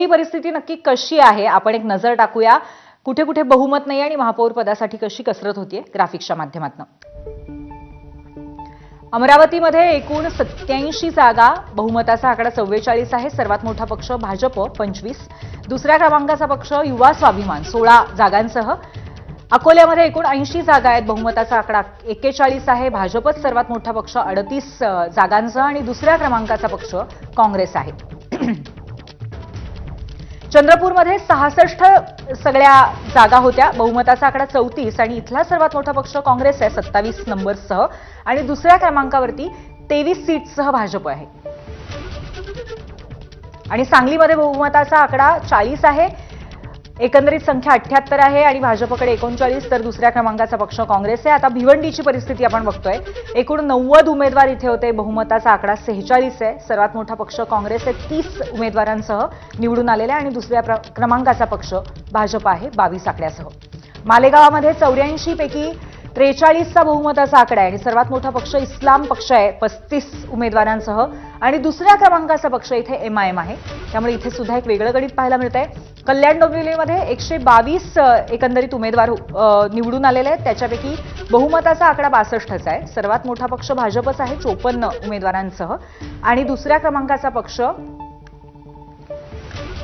ही परिस्थिती नक्की कशी आहे आपण एक नजर टाकूया. कुठे कुठे बहुमत नाही आणि महापौर पदासाठी कशी कसरत होतीये ग्राफिक्सच्या माध्यमातून. अमरावतीमध्ये एकूण 87 जागा, बहुमताचा आकडा 44 आहे. सर्वात मोठा पक्ष भाजप 25, दुसऱ्या क्रमांकाचा पक्ष युवा स्वाभिमान 16 जागांसह. अकोल्यामध्ये एकूण 80 जागा आहेत, बहुमताचा आकडा 41 आहे. भाजपच सर्वात मोठा पक्ष 38 जागांसह आणि दुसऱ्या क्रमांकाचा पक्ष काँग्रेस आहे. चंद्रपूरमध्ये 66 सगळ्या जागा होत्या, बहुमताचा आकडा 34 आणि इथला सर्वात मोठा पक्ष काँग्रेस आहे 27 नंबरसह आणि दुसऱ्या क्रमांकावरती 23 सीट्ससह भाजप आहे. आणि सांगलीमध्ये बहुमताचा आकडा 40 आहे, एकंदरीत संख्या 78 आहे आणि भाजपकडे 39 तर दुसऱ्या क्रमांकाचा पक्ष काँग्रेस आहे. आता भिवंडीची परिस्थिती आपण बघतोय. एकूण 90 उमेदवार इथे होते, बहुमताचा आकडा 46 आहे. सर्वात मोठा पक्ष काँग्रेस आहे 30 उमेदवारांसह निवडून आलेला आणि दुसऱ्या क्रमांकाचा पक्ष भाजप आहे 22 आकड्यासह. मालेगावामध्ये 84 पैकी 43चा बहुमताचा आकडा आहे आणि सर्वात मोठा पक्ष इस्लाम पक्ष आहे 35 उमेदवारांसह आणि दुसऱ्या क्रमांकाचा पक्ष इथे एमआयएम आहे. त्यामुळे इथे सुद्धा एक वेगळं गणित पाहायला मिळतंय. कल्याण डोंबिवलीमध्ये 122 एकंदरीत उमेदवार निवडून आलेले आहेत, त्याच्यापैकी बहुमताचा आकडा 62च आहे. सर्वात मोठा पक्ष भाजपच आहे 54 उमेदवारांसह आणि दुसऱ्या क्रमांकाचा पक्ष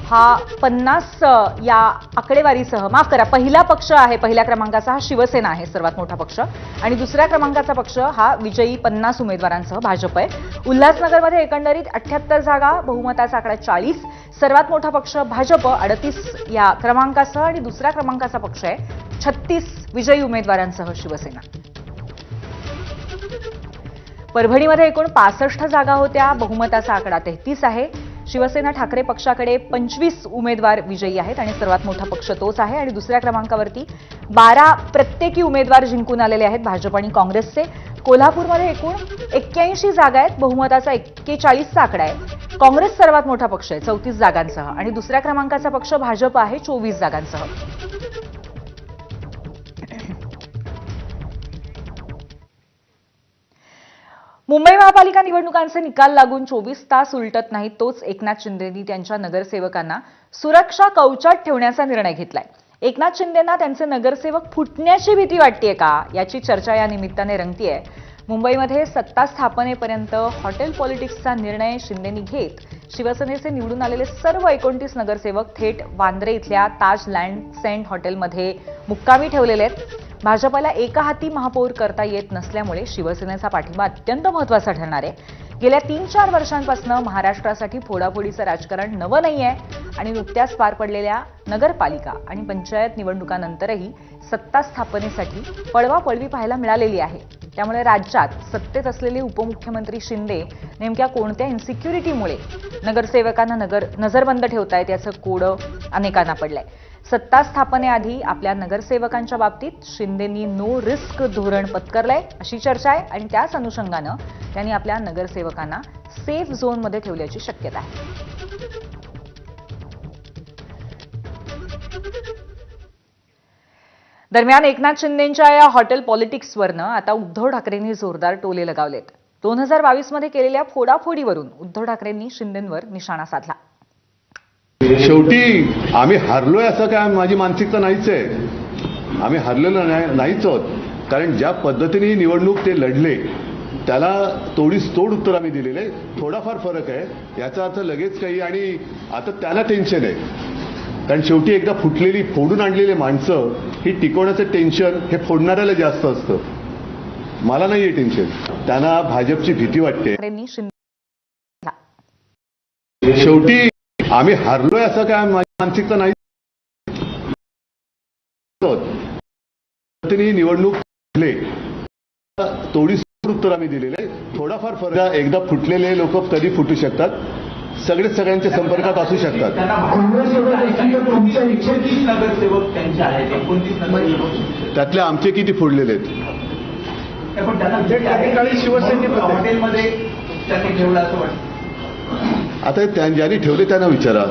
हा 50 या आकडेवारीसह, माफ करा, पहिला पक्ष आहे पहिल्या क्रमांकाचा हा शिवसेना आहे सर्वात मोठा पक्ष आणि दुसऱ्या क्रमांकाचा पक्ष हा विजयी 50 उमेदवारांसह भाजप आहे. उल्हासनगरमध्ये एकंदरीत 78 जागा, बहुमताचा आकडा 40, सर्वात मोठा पक्ष भाजप 38 या क्रमांकासह आणि दुसऱ्या क्रमांकाचा पक्ष आहे 36 विजयी उमेदवारांसह शिवसेना. परभणीमध्ये एकूण 65 जागा होत्या, बहुमताचा आकडा 33 आहे. शिवसेना ठाकरे पक्षाकडे 25 उमेदवार विजयी आहेत आणि सर्वात मोठा पक्ष तोच आहे आणि दुसऱ्या क्रमांकावरती 12 प्रत्येकी उमेदवार जिंकून आलेले आहेत भाजप आणि काँग्रेसचे. कोल्हापूरमध्ये एकूण 81 जागा आहेत, बहुमताचा 41चा आकडा आहे. काँग्रेस सर्वात मोठा पक्ष आहे 34 जागांसह आणि दुसऱ्या क्रमांकाचा पक्ष भाजप आहे 24 जागांसह. मुंबई महापालिका निवडणुकांचे निकाल लागून 24 तास उलटत नाहीत, तोच एकनाथ शिंदेंनी त्यांच्या नगरसेवकांना सुरक्षा कवचात ठेवण्याचा निर्णय घेतलाय. एकनाथ शिंदेंना त्यांचे नगरसेवक फुटण्याची भीती वाटतेय का, याची चर्चा या निमित्ताने रंगतीये. मुंबईमध्ये सत्ता स्थापनेपर्यंत हॉटेल पॉलिटिक्सचा निर्णय शिंदेंनी घेत शिवसेनेचे निवडून आलेले सर्व 29 नगरसेवक थेट वांद्रे इथल्या ताज लँड सेंट हॉटेलमध्ये मुक्कामी ठेवलेले आहेत. भाजपला एकहाती महापौर करता येत नसल्यामुळे शिवसेनेचा पाठिंबा अत्यंत महत्त्वाचा ठरणार आहे. गेल्या 3-4 वर्षांपासून महाराष्ट्रासाठी फोडाफोडीचं राजकारण नवं नाहीये आणि नुकत्याच पार पडलेल्या नगरपालिका आणि पंचायत निवडणुकांनंतरही सत्ता स्थापनेसाठी पळवापळवी पाहायला मिळालेली आहे. त्यामुळे राज्यात सत्तेत असलेले उपमुख्यमंत्री शिंदे नेमक्या कोणत्या इन्सिक्युरिटीमुळे नगरसेवकांना नजरबंद ठेवतायत याचं कोडं अनेकांना पडलंय. सत्ता स्थापनेआधी आपल्या नगरसेवकांच्या बाबतीत शिंदेंनी नो रिस्क धोरण पत्करलंय अशी चर्चा आहे आणि त्याच अनुषंगानं त्यांनी आपल्या नगरसेवकांना सेफ झोनमध्ये ठेवल्याची शक्यता आहे. दरम्यान एकनाथ शिंदेंच्या या हॉटेल पॉलिटिक्सवरनं आता उद्धव ठाकरेंनी जोरदार टोले लगावलेत. 2022 मध्ये केलेल्या फोडाफोडीवरून उद्धव ठाकरेंनी शिंदेंवर निशाणा साधला. शेवटी आम्ही हारलोय असं काय माझी मानसिकता नाहीच आहे. आम्ही हारलेलो नाहीच आहोत, कारण ज्या पद्धतीने निवडणूक ते लढले त्याला तोडीस तोड उत्तर आम्ही दिलेले. थोडाफार फरक आहे याचा अर्थ लगेच काही, आणि आता त्याला टेन्शन आहे, कारण शेवटी एकदा फुटलेली फोडून आणलेली माणसं ही टिकवण्याचं टेन्शन हे फोडणाऱ्याला जास्त असतं. मला नाहीये टेन्शन, त्यांना भाजपची भीती वाटते. शेवटी आम्ही हारलोय असं काय माझी मानसिकता नाही. निवडणूक तोडीस उत्तर आम्ही दिलेले. थोडाफार फरक, एकदा फुटलेले लोक कधी फुटू शकतात, सगळ्यांच्या संपर्कात असू शकतात. त्यातले आमचे किती फोडलेले आहेत. आता ज्यांनी ठेवले त्यांना विचारा.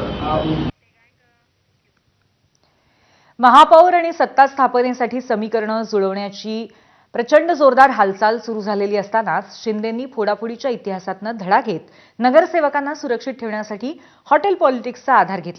महापौर आणि सत्ता स्थापनेसाठी समीकरणं जुळवण्याची प्रचंड जोरदार हालचाल सुरू झालेली असतानाच शिंदेंनी फोडाफोडीच्या इतिहासातनं धडा घेत नगरसेवकांना सुरक्षित ठेवण्यासाठी हॉटेल पॉलिटिक्सचा आधार घेतला.